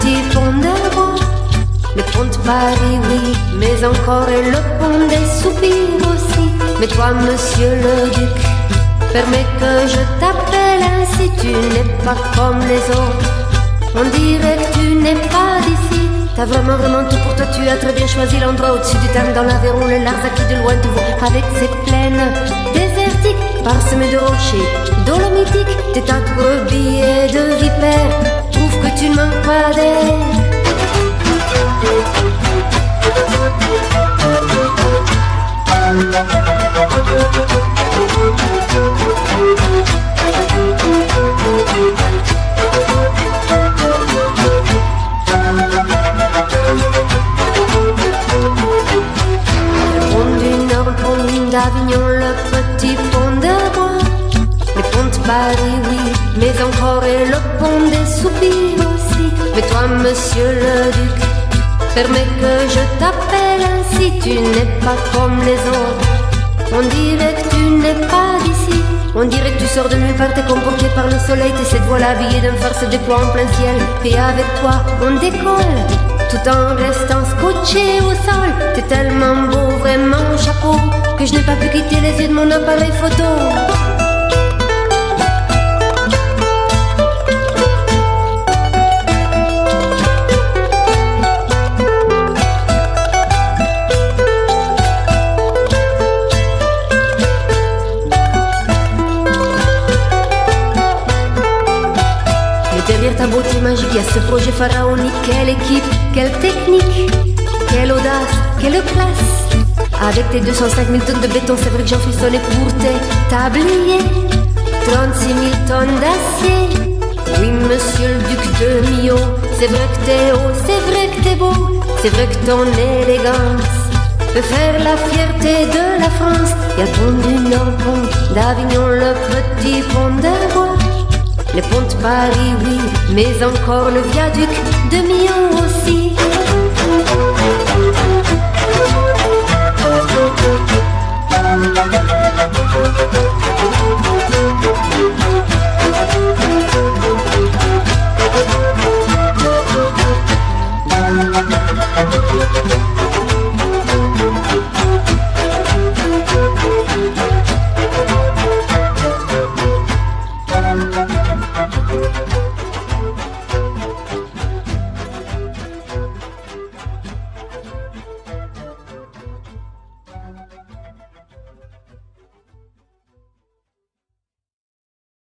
petit pont de bois. Le pont de Paris, oui, mais encore et le pont des soupirs aussi. Mais toi, monsieur le duc, permets que je t'appelle ainsi. Tu n'es pas comme les autres, on dirait que tu n'es pas d'ici. T'as vraiment tout pour toi, tu as très bien choisi l'endroit au-dessus du Tarn, dans l'Aveyron, le Larzac qui de loin te voit. Avec ses plaines désertiques, parsemées de rochers dolomitiques. Tes tas de brebis et de vipères prouvent que tu ne manques pas d'air. D'Avignon, le petit pont de bois. Les ponts de Paris, oui, mais encore et le pont des soupirs aussi. Mais toi, monsieur le duc, permets que je t'appelle ainsi. Tu n'es pas comme les autres, on dirait que tu n'es pas d'ici. On dirait que tu sors de nulle part, t'es comporté par le soleil. T'es cette voile habillée d'un phare se déploie en plein ciel. Et avec toi, on décolle, tout en restant scotché au sol. T'es tellement beau, vraiment chapeau, que je n'ai pas pu quitter les yeux de mon appareil photo. Derrière ta beauté magique, il y a ce projet pharaonique. Quelle équipe, quelle technique, quelle audace, quelle classe. Avec tes 205 000 tonnes de béton, c'est vrai que j'en frissonnais pour tes tabliers. 36 000 tonnes d'acier. Oui, monsieur le duc de Millau, c'est vrai que t'es haut, c'est vrai que t'es beau, c'est vrai que ton élégance peut faire la fierté de la France. Il y a le pont du Nord, le pont d'Avignon, le petit pont de bois. Les ponts de Paris, oui, mais encore le viaduc de Millau aussi.